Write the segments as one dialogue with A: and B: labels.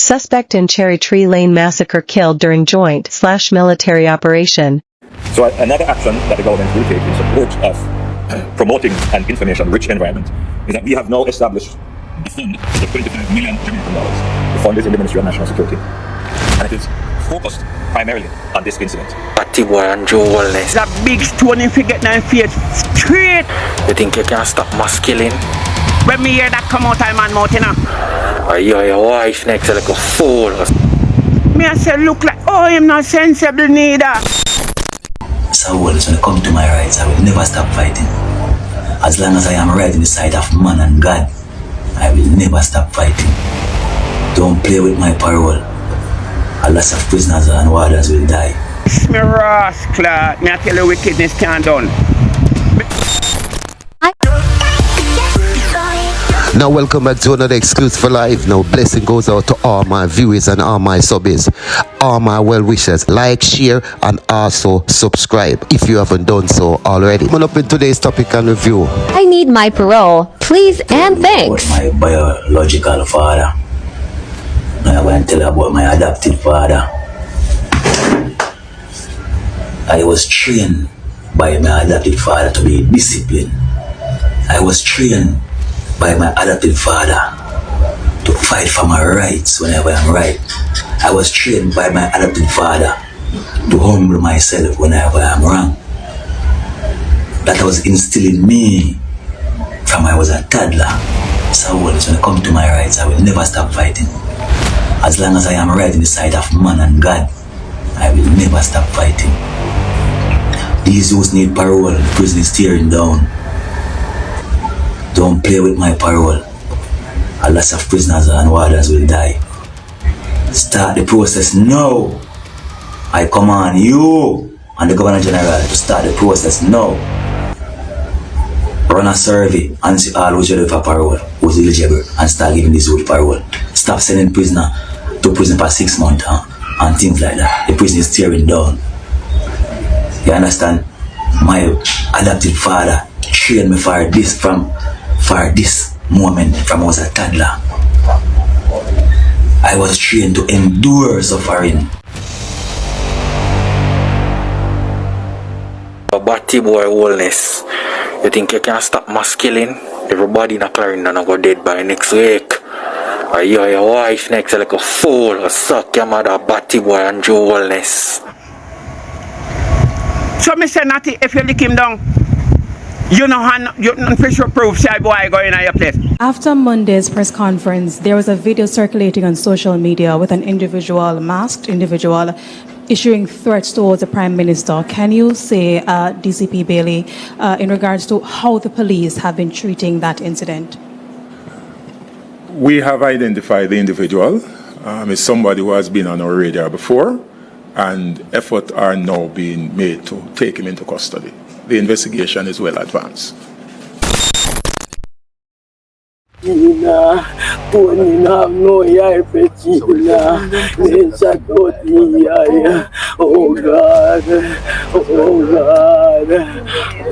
A: Suspect in Cherry Tree Lane massacre killed during joint/military operation.
B: So another action that the government will take in support of promoting an information-rich environment is that we have now established a fund of $25 million Jamaican dollars. The fund is in the Ministry of National Security, and it is focused primarily on this incident.
C: Boy and Holness.
D: That big stone if you get 9 feet straight.
C: You think you can stop mass killing?
D: When me hear that come out of my mouth, you know.
C: Your wife next like a fool.
D: Me I say look like, oh, I'm not sensible neither.
E: So when it comes to my rights, I will never stop fighting. As long as I am right in the sight of man and God, I will never stop fighting. Don't play with my parole. A lot of prisoners and warders will die.
D: Me rascal, me I tell you wickedness can't done.
F: Now welcome back to another Exclusive for Life. Now blessing goes out to all my viewers and all my subbies, all my well wishers. Like, share and also subscribe if you haven't done so already. Coming up in today's topic and review.
G: I need my parole, please and thanks.
E: My biological father. Now I'm going to tell you about my adopted father. I was trained by my adopted father to be disciplined. I was trained by my adopted father to fight for my rights whenever I'm right. I was trained by my adopted father to humble myself whenever I'm wrong. That was instilled in me from I was a toddler. So when it comes to my rights, I will never stop fighting. As long as I am right in the sight of man and God, I will never stop fighting. These youths need parole, the prison is tearing down. Don't play with my parole. A lot of prisoners and warders will die. Start the process now. I command you and the Governor General to start the process now. Run a survey and see all who's ready for parole, who's eligible, and start giving this youth parole. Stop sending prisoner to prison for 6 months and things like that. The prison is tearing down. You understand? My adopted father trained me for this moment from I was a toddler. I was trained to endure suffering.
C: Boy Holness. You think you can stop mass killing? Everybody in a Clarendon go dead by next week. Your wife next like a fool. Suck your mother, boy and Holness.
D: So me say Natty, if you lick him down, you know you official proof say boy go in your place.
H: After Monday's press conference, there was a video circulating on social media with an individual, masked individual, issuing threats towards the Prime Minister. Can you say, DCP Bailey, in regards to how the police have been treating that incident?
I: We have identified the individual as somebody who has been on our radar before, and efforts are now being made to take him into custody. The investigation is well advanced.
J: No oh God, oh God,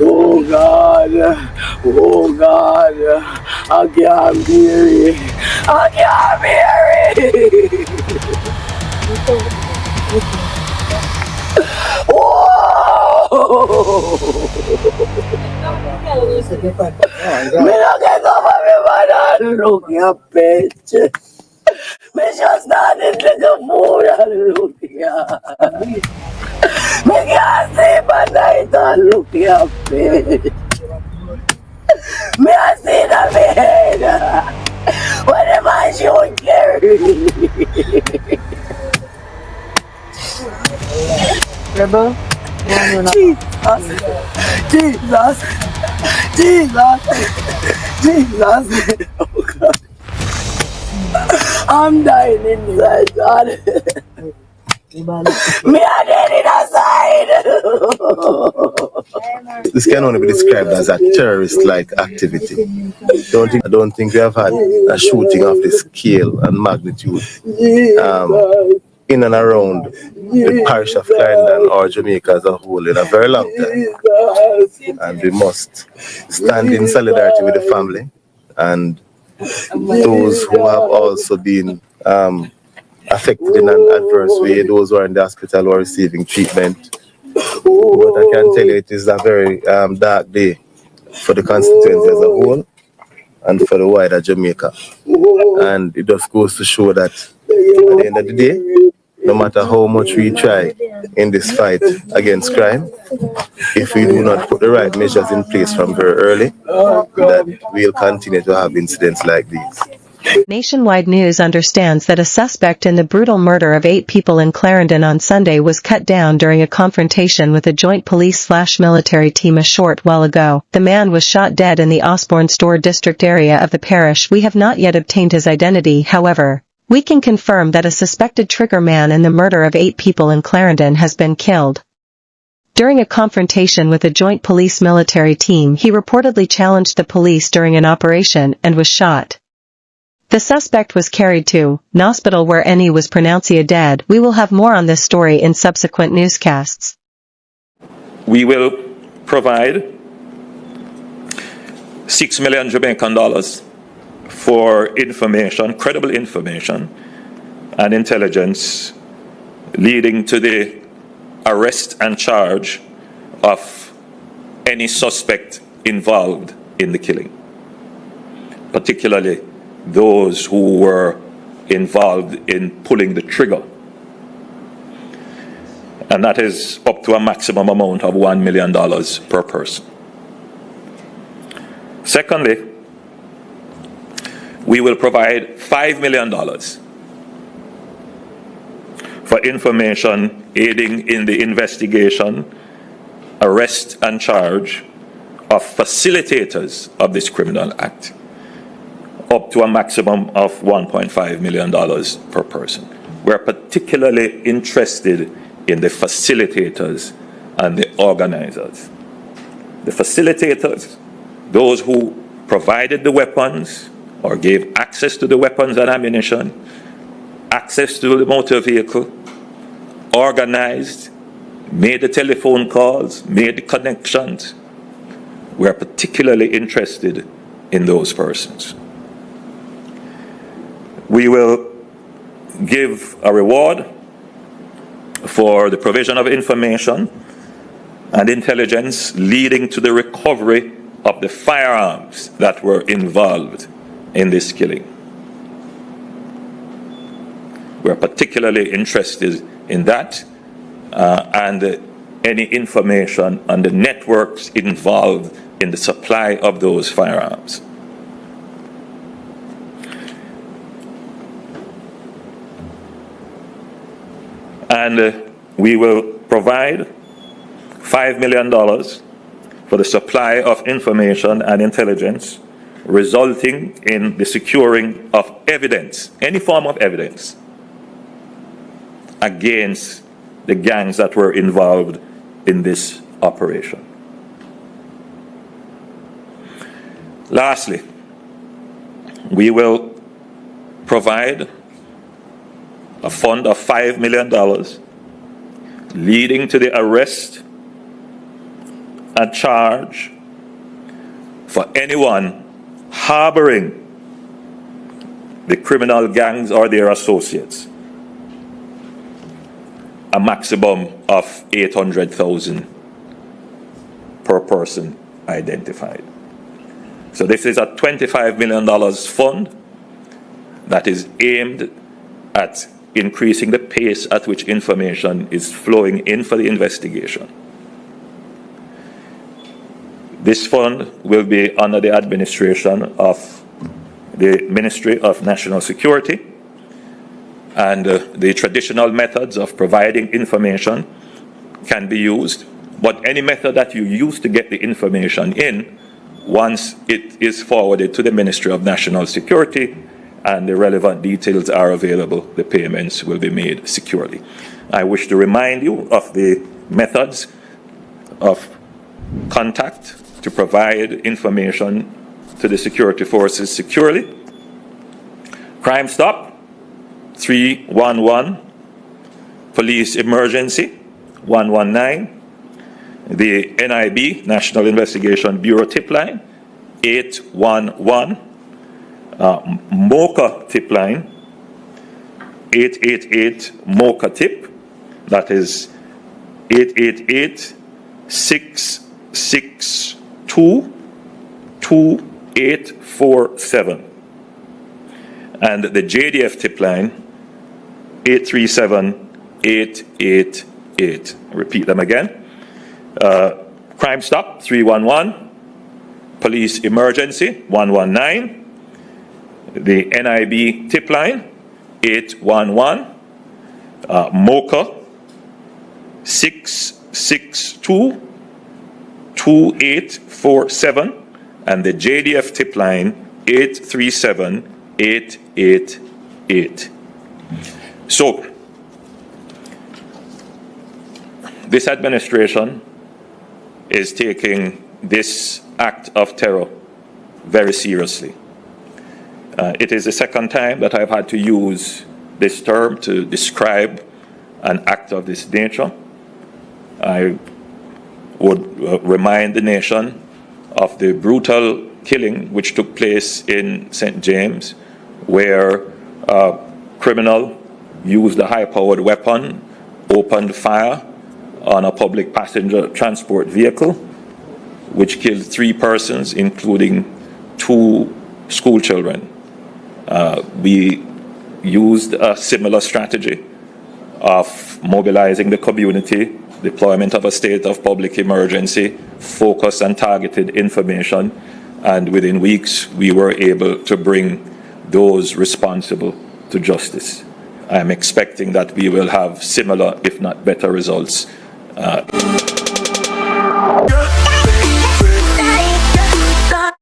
J: oh God, oh God, I can't bear it, I can't bear it. Me no get over me, man. Look your bitch. Me just started to the food and look here. Me can't sleep at night and look your bitch. Me a see that me head. What am I showing Gary? Rebel? Jesus! Oh God. I'm dying inside, God. Me are dead inside.
K: This can only be described as a terrorist-like activity. I don't think we have had a shooting of this scale and magnitude in and around the parish of Clarendon or Jamaica as a whole in a very long time. And we must stand in solidarity with the family and those who have also been affected in an adverse way, those who are in the hospital who are receiving treatment. But I can tell you it is a very dark day for the constituency as a whole and for the wider Jamaica. And it just goes to show that at the end of the day, no matter how much we try in this fight against crime, if we do not put the right measures in place from very early, that we'll continue to have incidents like these.
A: Nationwide News understands that a suspect in the brutal murder of 8 people in Clarendon on Sunday was cut down during a confrontation with a joint police/military team a short while ago. The man was shot dead in the Osborne Store district area of the parish. We have not yet obtained his identity, however. We can confirm that a suspected trigger man in the murder of 8 people in Clarendon has been killed. During a confrontation with a joint police-military team, he reportedly challenged the police during an operation and was shot. The suspect was carried to an hospital where he was pronounced dead. We will have more on this story in subsequent newscasts.
B: We will provide $6 million Jamaican dollars for information, credible information, and intelligence leading to the arrest and charge of any suspect involved in the killing, particularly those who were involved in pulling the trigger. And that is up to a maximum amount of $1 million per person. Secondly, we will provide $5 million for information aiding in the investigation, arrest, and charge of facilitators of this criminal act, up to a maximum of $1.5 million per person. We're particularly interested in the facilitators and the organizers. The facilitators, those who provided the weapons or gave access to the weapons and ammunition, access to the motor vehicle, organized, made the telephone calls, made the connections. We're particularly interested in those persons. We will give a reward for the provision of information and intelligence leading to the recovery of the firearms that were involved in this killing. We're particularly interested in that and any information on the networks involved in the supply of those firearms. And we will provide $5 million for the supply of information and intelligence resulting in the securing of evidence, any form of evidence, against the gangs that were involved in this operation. Lastly, we will provide a fund of $5 million leading to the arrest and charge for anyone harboring the criminal gangs or their associates. A maximum of $800,000 per person identified. So this is a $25 million fund that is aimed at increasing the pace at which information is flowing in for the investigation. This fund will be under the administration of the Ministry of National Security, and the traditional methods of providing information can be used, but any method that you use to get the information in, once it is forwarded to the Ministry of National Security and the relevant details are available, the payments will be made securely. I wish to remind you of the methods of contact to provide information to the security forces securely. Crime Stop 311, Police Emergency 119, the NIB, National Investigation Bureau tip line 811, MOCA tip line 888 Mocha tip. That is 888-662-2847. And the JDF tip line, 837-888. Repeat them again. Crime Stop, 311. Police Emergency, 119. The NIB tip line, 811. Mocha, 662-2847. And the JDF tip line, 837-888. So, this administration is taking this act of terror very seriously. It is the second time that I've had to use this term to describe an act of this nature. I would remind the nation of the brutal killing which took place in St. James, where a criminal used a high-powered weapon, opened fire on a public passenger transport vehicle, which killed 3 persons, including 2 school children. We used a similar strategy of mobilizing the community, deployment of a state of public emergency, focused and targeted information, and within weeks we were able to bring those responsible to justice. I am expecting that we will have similar, if not better, results.